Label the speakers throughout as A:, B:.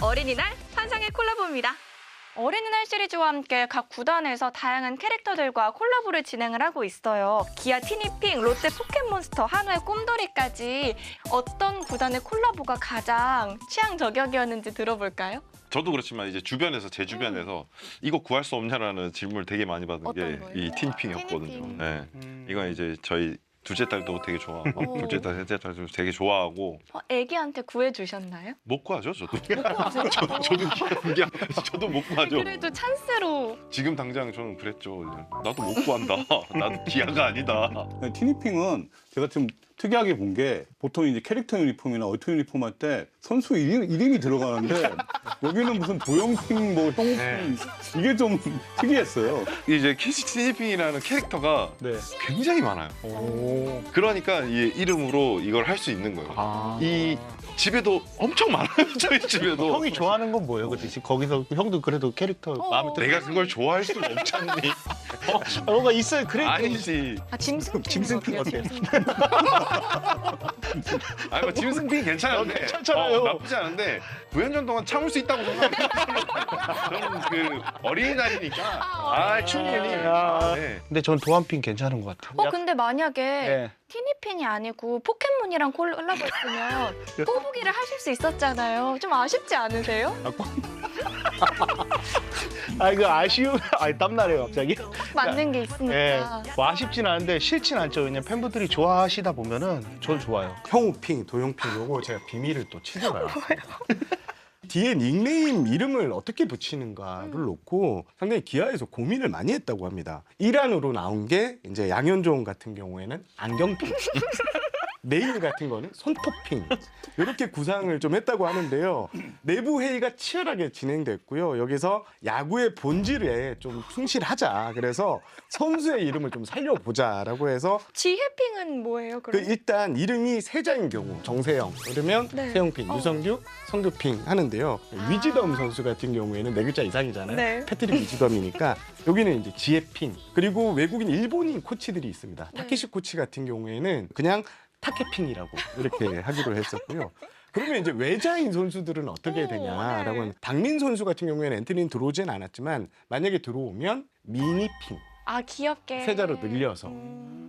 A: 어린이날 환상의 콜라보입니다. 어린이날 시리즈와 함께 각 구단에서 다양한 캐릭터들과 콜라보를 진행을 하고 있어요. 기아 티니핑, 롯데 포켓몬스터, 한화의 꿈돌이까지 어떤 구단의 콜라보가 가장 취향 저격이었는지 들어볼까요?
B: 저도 그렇지만 이제 주변에서 제 주변에서 이거 구할 수 없냐라는 질문을 되게 많이 받은 게
A: 어떤 거예요?
B: 이 티니핑이었거든요.
A: 티니핑.
B: 네. 이건 이제 저희 둘째 딸도 되게 좋아하고 둘째 딸, 셋째 딸도 되게 좋아하고
A: 애기한테 구해주셨나요?
B: 못 구하죠, 저도.
A: 구하세요?
B: 저도 기가 저도 못 구하죠.
A: 그래도 찬스로.
B: 지금 당장 저는 그랬죠. 나도 못 구한다. 나도 기아가 아니다.
C: 티니핑은 제가 좀 특이하게 본 게 보통 이제 캐릭터 유니폼이나 얼토 유니폼 할 때 선수 이름이 들어가는데 여기는 무슨 도영핑, 뭐 형핑 이게 좀 특이했어요.
B: 이제 캐시 티니핑이라는 캐릭터가
C: 네.
B: 굉장히 많아요. 그러니까 이 이름으로 이걸 할 수 있는 거예요. 이 집에도 엄청 많아요. 저희 집에도.
D: 형이 좋아하는 건 뭐예요? 그 거기서 형도 그래도 캐릭터 마음에 들어.
B: 내가 그걸 좋아할 수가 없잖니.
D: 뭐가 있어요. 그래.
B: 아니지.
A: 짐승핑.
D: 짐승핑 어때요?
B: 아니 뭐 짐승핑 괜찮은데
D: 괜찮잖아요.
B: 나쁘지 않은데 9년 동안 참을 수 있다고 생각해요. 저는 그 어린이날이니까 충분히. 네.
D: 근데 전 도안핑 괜찮은 것 같아요.
A: 근데 만약에
D: 네.
A: 티니핑이 아니고 포켓몬이랑 콜라보했으면 꼬부기를 하실 수 있었잖아요. 좀 아쉽지 않으세요?
D: 이거 아쉬움. 땀나네요 갑자기.
A: 맞는 게 있으니까.
D: 예. 뭐 아쉽진 않은데 싫진 않죠. 왜냐면 팬분들이 좋아하시다 보면은 전 좋아요.
E: 형우핑, 도용핑 요거 제가 비밀을 또 치잖아요. 뒤에 닉네임 이름을 어떻게 붙이는가를 놓고 상당히 기아에서 고민을 많이 했다고 합니다. 일환으로 나온 게 이제 양현종 같은 경우에는 안경핑, 네일 같은 거는 손톱핑 이렇게 구상을 좀 했다고 하는데요. 내부 회의가 치열하게 진행됐고요. 여기서 야구의 본질에 좀 충실하자. 그래서 선수의 이름을 좀 살려보자라고 해서
A: 지혜핑은 뭐예요, 그럼?
E: 일단 이름이 세자인 경우 정세영 그러면
A: 네.
E: 세영핑, 유성규, 성규핑 하는데요. 위즈덤 선수 같은 경우에는 네 글자 이상이잖아요.
A: 네.
E: 패트릭 위즈덤이니까 여기는 이제 지혜핑. 그리고 외국인 일본인 코치들이 있습니다. 타케시 코치 같은 경우에는 그냥 타케핑이라고 이렇게 하기로 했었고요. 그러면 이제 외자인 선수들은 어떻게 되냐라고 하면 박민 선수 같은 경우에는 엔트리는 들어오진 않았지만 만약에 들어오면 미니핑
A: 귀엽게.
E: 세자로 늘려서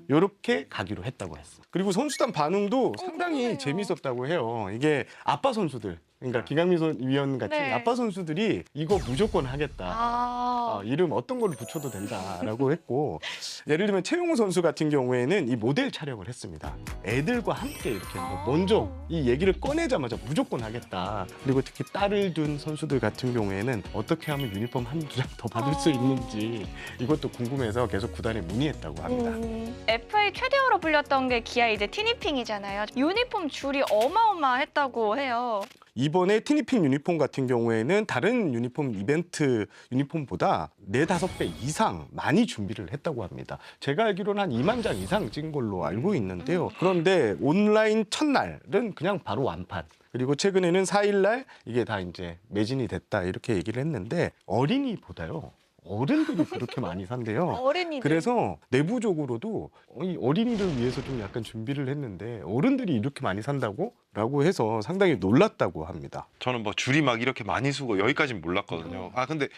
E: 이렇게 가기로 했다고 했어. 그리고 선수단 반응도 상당히
A: 궁금해요.
E: 재밌었다고 해요. 이게 아빠 선수들, 그러니까 김강민 위원 같이
A: 네.
E: 아빠 선수들이 이거 무조건 하겠다. 이름 어떤 걸로 붙여도 된다라고 했고, 예를 들면 최용우 선수 같은 경우에는 이 모델 촬영을 했습니다. 애들과 함께 이렇게 먼저 이 얘기를 꺼내자마자 무조건 하겠다. 그리고 특히 딸을 둔 선수들 같은 경우에는 어떻게 하면 유니폼 한두 장 더 받을 수 있는지 이것도 궁금해서 계속 구단에 문의했다고 합니다.
A: FA 최대어로 불렸던 게 기아 이제 티니핑이잖아요. 유니폼 줄이 어마어마했다고 해요.
E: 이번에 티니핑 유니폼 같은 경우에는 다른 유니폼 이벤트 유니폼보다 4~5배 이상 많이 준비를 했다고 합니다. 제가 알기로는 한 2만 장 이상 찍은 걸로 알고 있는데요. 그런데 온라인 첫날은 그냥 바로 완판. 그리고 최근에는 4일날 이게 다 이제 매진이 됐다 이렇게 얘기를 했는데 어린이보다요. 어른들이 그렇게 많이 산대요.
A: 어린이들.
E: 그래서 내부적으로도 이 어린이를 위해서 좀 약간 준비를 했는데 어른들이 이렇게 많이 산다고? 라고 해서 상당히 놀랐다고 합니다.
B: 저는 뭐 줄이 막 이렇게 많이 서고 여기까지는 몰랐거든요. 근데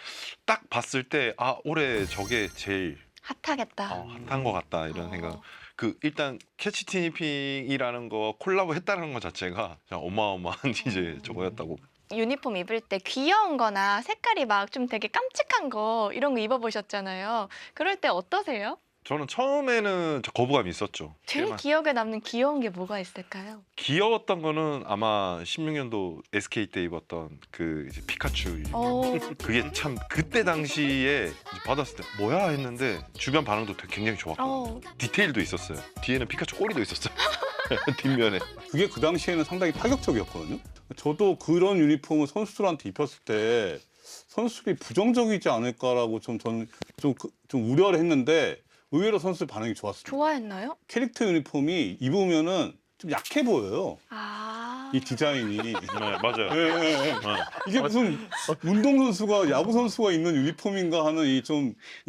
B: 딱 봤을 때 올해 저게 제일
A: 핫하겠다.
B: 핫한 것 같다 이런 생각. 일단 캐치 티니핑이라는 거 콜라보 했다는 것 자체가 그냥 어마어마한 이제 저거였다고.
A: 유니폼 입을 때 귀여운 거나 색깔이 막 좀 되게 깜찍한 거 이런 거 입어보셨잖아요. 그럴 때 어떠세요?
B: 저는 처음에는 거부감이 있었죠.
A: 제일 기억에 남는 귀여운 게 뭐가 있을까요?
B: 귀여웠던 거는 아마 16년도 SK 때 입었던 그 이제 피카츄. 그게 참 그때 당시에 받았을 때 뭐야 했는데 주변 반응도 굉장히 좋았고 디테일도 있었어요. 뒤에는 피카츄 꼬리도 있었어요. 뒷면에.
C: 그게 그 당시에는 상당히 파격적이었거든요. 저도 그런 유니폼을 선수들한테 입혔을 때 선수들이 부정적이지 않을까라고 저는 좀 우려를 했는데 의외로 선수들 반응이 좋았어요.
A: 좋아했나요?
C: 캐릭터 유니폼이 입으면은 좀 약해 보여요. 이 디자인이.
B: 네, 맞아요.
C: 네. 이게 무슨 운동선수가 야구선수가 입는 유니폼인가 하는 이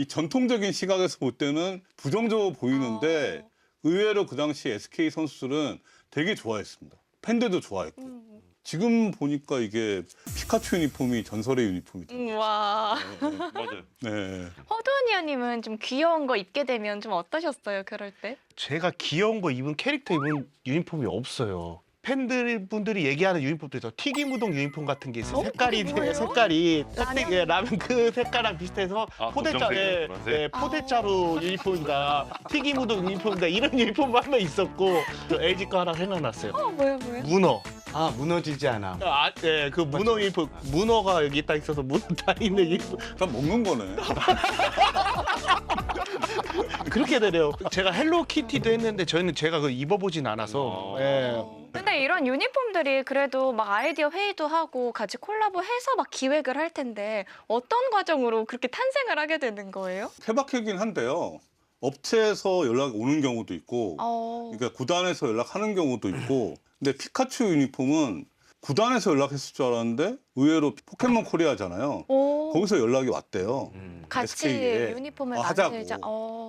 C: 전통적인 시각에서 볼 때는 부정적으로 보이는데 의외로 그 당시 SK 선수들은 되게 좋아했습니다. 팬들도 좋아했고. 지금 보니까 이게 피카츄 유니폼이 전설의 유니폼이다.
A: 와.
B: 맞아요.
C: 네.
A: 허두니아님은 좀 귀여운 거 입게 되면 좀 어떠셨어요? 그럴 때?
D: 제가 귀여운 거 입은 캐릭터 입은 유니폼이 없어요. 팬들분들이 얘기하는 유니폼도 있어. 튀김우동 유니폼 같은 게 있어요. 색깔이
A: 그게 뭐예요?
D: 색깔이
A: 라면?
D: 라면 그 색깔랑 비슷해서
B: 아,
D: 포대자
B: 검정색, 노란색?
D: 포대자루 유니폼이다. 튀김우동 유니폼이다. 이런 유니폼 한 명 있었고 저 LG 거 하나 생각났어요.
A: 뭐야?
D: 문어.
E: 아 무너지지 않아.
D: 그 문어 유니폼. 문어가 여기 딱 있어서 문어 다 있는 유니폼.
C: 다 먹는 거네.
D: 그렇게 되네요. 제가 헬로키티도 했는데 저희는 제가 그 입어보진 않아서. 예.
A: 근데 이런 유니폼들이 그래도 막 아이디어 회의도 하고 같이 콜라보해서 막 기획을 할 텐데 어떤 과정으로 그렇게 탄생을 하게 되는 거예요?
C: 케바케긴 한데요. 업체에서 연락 오는 경우도 있고, 그러니까 구단에서 연락하는 경우도 있고, 근데 피카츄 유니폼은 구단에서 연락했을 줄 알았는데 의외로 포켓몬 코리아잖아요.
A: 오,
C: 거기서 연락이 왔대요.
A: 같이
C: SK에.
A: 유니폼을
C: 하자고.
A: 만들자.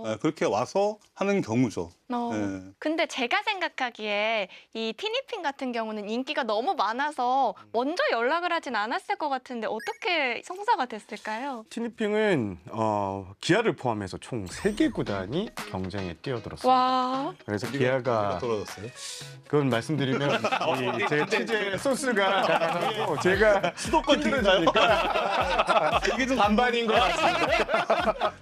C: 네, 그렇게 와서 하는 경우죠. 네.
A: 근데 제가 생각하기에 이 티니핑 같은 경우는 인기가 너무 많아서 먼저 연락을 하진 않았을 것 같은데 어떻게 성사가 됐을까요?
E: 티니핑은 기아를 포함해서 총 3개 구단이 경쟁에 뛰어들었어요.
A: 와,
E: 그래서 기아가
C: 떨어졌어요.
E: 그건 말씀드리면 제 취재 소스가 작아서 제가
D: 수도권 팀인가요?
E: 이게 좀 반반인 것 같습니다.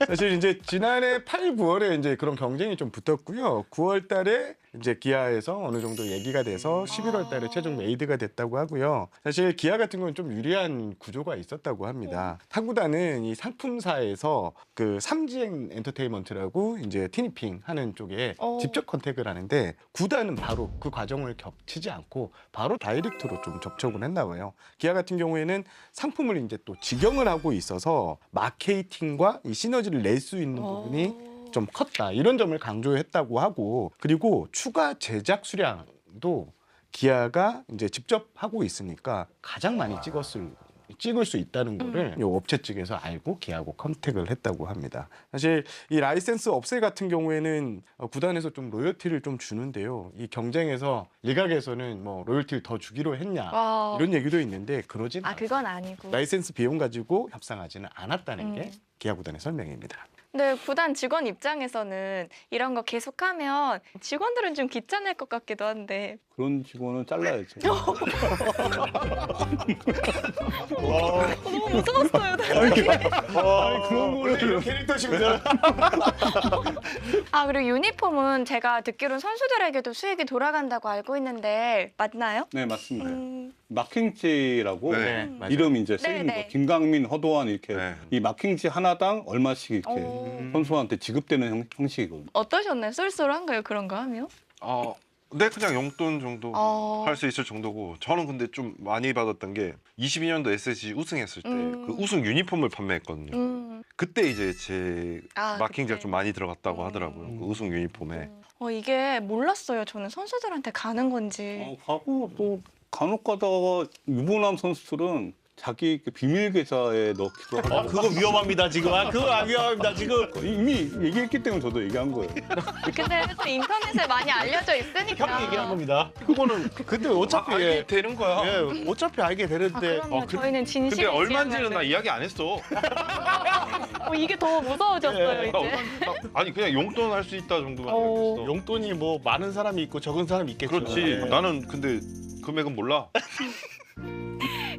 E: 사실 이제 지난해 8, 9월에 이제 그런 경쟁이 좀 붙었고요. 9월 달에 이제 기아에서 어느 정도 얘기가 돼서 11월 달에 최종 메이드가 됐다고 하고요. 사실 기아 같은 건 좀 유리한 구조가 있었다고 합니다. 타구단은 이 상품사에서 그 삼지행 엔터테인먼트라고 이제 티니핑 하는 쪽에 직접 컨택을 하는데 구단은 바로 그 과정을 겹치지 않고 바로 다이렉트로 좀 접촉을 했나 봐요. 기아 같은 경우에는 상품을 이제 또 직영을 하고 있어서 마케팅과 이 시너지를 낼 수 있는 부분이 좀 컸다. 이런 점을 강조했다고 하고 그리고 추가 제작 수량도 기아가 이제 직접 하고 있으니까 가장 많이 찍을 수 있다는 거를 요 업체 측에서 알고 기아하고 컨택을 했다고 합니다. 사실 이 라이센스 업체 같은 경우에는 구단에서 좀 로열티를 좀 주는데요. 이 경쟁에서 일각에서는 뭐 로열티를 더 주기로 했냐 이런 얘기도 있는데 그러진 않아요.
A: 그건 아니고.
E: 라이센스 비용 가지고 협상하지는 않았다는 게 기아 구단의 설명입니다.
A: 근데 구단 직원 입장에서는 이런 거 계속하면 직원들은 좀 귀찮을 것 같기도 한데.
C: 그런 직원은 잘라야죠.
A: 너무 무서웠어요.
C: 그런 거를
E: 캐릭터십니다.
A: 아, 그리고 유니폼은 제가 듣기로는 선수들에게도 수익이 돌아간다고 알고 있는데 맞나요?
C: 네, 맞습니다.
A: 음,
C: 마킹지라고
B: 네,
E: 맞아요.
C: 이름 이제 쓰인
A: 네.
C: 거. 김강민, 허도환 이렇게
B: 네.
C: 이 마킹지 하나당 얼마씩 이렇게 선수한테 지급되는 형식이거든요.
A: 어떠셨나요? 쏠쏠한가요? 그런 거 하면?
B: 네, 그냥 용돈 정도
A: 어.
B: 할 수 있을 정도고 저는 근데 좀 많이 받았던 게 22년도 SSG 우승했을 때 그 우승 유니폼을 판매했거든요. 그때 이제 제 마킹지가
A: 그때.
B: 좀 많이 들어갔다고 하더라고요. 그 우승 유니폼에.
A: 이게 몰랐어요. 저는 선수들한테 가는 건지.
C: 가고 또 간혹 가다가 유부남 선수들은 자기 그 비밀 계좌에 넣기도 하고
D: 그거 위험합니다 지금. 그거 위험합니다 지금.
C: 이미 얘기했기 때문에 저도 얘기한 거예요.
A: 근데 또 인터넷에 많이 알려져 있으니까.
D: 형이 얘기한 겁니다. 그거는 근데 어차피
B: 알게 되는 거야.
D: 어차피 알게 되는데
A: 그러면 저희는 진실을
B: 근데 얼마인지는
A: 지향하는-
B: 나 이야기 안 했어.
A: 이게 더 무서워졌어요,
B: 나
A: 이제.
B: 아니 그냥 용돈 할 수 있다 정도만
A: 어.
B: 생각했어.
D: 용돈이 뭐 많은 사람이 있고 적은 사람이 있겠죠.
B: 그렇지.
D: 네.
B: 나는 근데 금액은 몰라.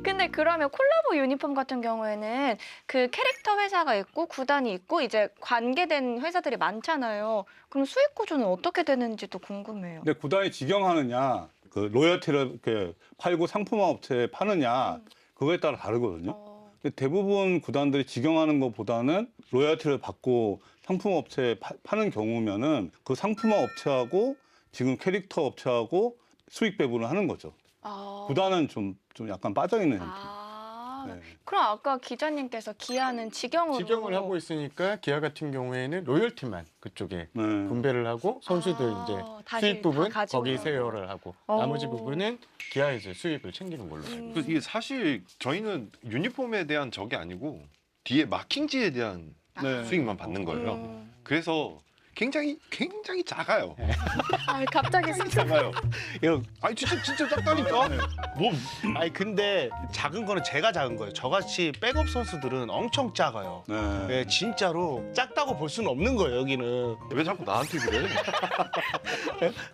A: 근데 그러면 콜라보 유니폼 같은 경우에는 그 캐릭터 회사가 있고 구단이 있고 이제 관계된 회사들이 많잖아요. 그럼 수익 구조는 어떻게 되는지도 궁금해요.
C: 근데 구단이 직영하느냐, 그 로열티를 이렇게 팔고 상품화 업체에 파느냐, 그거에 따라 다르거든요. 근데 대부분 구단들이 직영하는 것보다는 로열티를 받고 상품 업체에 파는 경우면은 그 상품화 업체하고 지금 캐릭터 업체하고 수익 배분을 하는 거죠. 구단은 좀 약간 빠져있는 형태. 네.
A: 그럼 아까 기자님께서 기아는 직영을
E: 하고 있으니까 기아 같은 경우에는 로열티만 그쪽에
C: 네.
E: 분배를 하고 선수들 이제
A: 다시
E: 수익 부분
A: 다 가지고
E: 거기 세열을 하고 나머지 부분은 기아에서 수익을 챙기는 걸로 알고
B: 그 이게 사실 저희는 유니폼에 대한 적이 아니고 뒤에 마킹지에 대한
C: 네.
B: 수익만 받는 거예요. 그래서 굉장히 작아요.
A: 아, 갑자기
B: 작아요.
D: 이거
B: 아니 진짜 작다니까. 뭐
D: 아니 근데 작은 거는 제가 작은 거예요. 저같이 백업 선수들은 엄청 작아요.
C: 네.
D: 네, 진짜로 작다고 볼 수는 없는 거예요. 여기는.
B: 왜 자꾸 나한테 그래?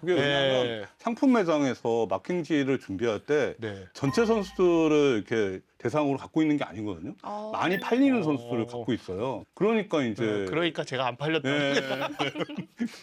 C: 그게 왜냐하면
D: 네.
C: 상품 매장에서 마킹지를 준비할 때
D: 네.
C: 전체 선수들을 이렇게 대상으로 갖고 있는 게 아니거든요. 많이 팔리는 선수들을 갖고 있어요. 그러니까 이제
D: 그러니까 제가 안 팔렸다.
C: 네.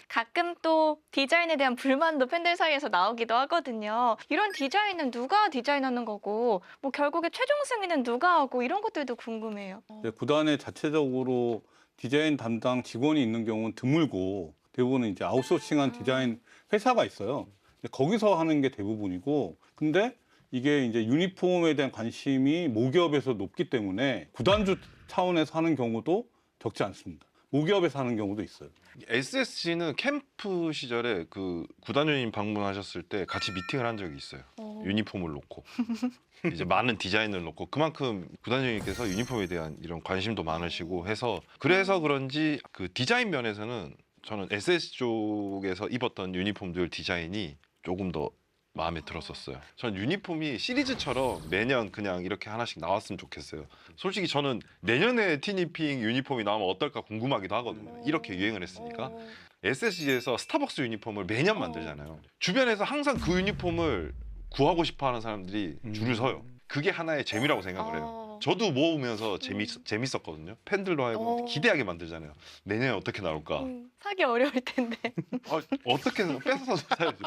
A: 가끔 또 디자인에 대한 불만도 팬들 사이에서 나오기도 하거든요. 이런 디자인은 누가 디자인하는 거고 뭐 결국에 최종 승인은 누가 하고 이런 것들도 궁금해요.
C: 이제 구단에 자체적으로 디자인 담당 직원이 있는 경우는 드물고 대부분은 이제 아웃소싱한 디자인 회사가 있어요. 근데 거기서 하는 게 대부분이고, 근데 이게 이제 유니폼에 대한 관심이 모기업에서 높기 때문에 구단주 차원에서 하는 경우도 적지 않습니다. 모기업에서 하는 경우도 있어요.
B: SSG는 캠프 시절에 그 구단주님 방문하셨을 때 같이 미팅을 한 적이 있어요. 유니폼을 놓고 이제 많은 디자인을 놓고 그만큼 구단주님께서 유니폼에 대한 이런 관심도 많으시고 해서 그래서 그런지 그 디자인 면에서는 저는 SS 쪽에서 입었던 유니폼들 디자인이 조금 더 마음에 들었었어요. 전 유니폼이 시리즈처럼 매년 그냥 이렇게 하나씩 나왔으면 좋겠어요. 솔직히 저는 내년에 티니핑 유니폼이 나오면 어떨까 궁금하기도 하거든요. 이렇게 유행을 했으니까. SSG에서 스타벅스 유니폼을 매년 만들잖아요. 주변에서 항상 그 유니폼을 구하고 싶어하는 사람들이 줄을 서요. 그게 하나의 재미라고 생각을 해요. 저도 모으면서 재밌었거든요. 팬들도 하고 기대하게 만들잖아요. 내년에 어떻게 나올까?
A: 사기 어려울 텐데.
B: 어떻게 뺏어서 사야지.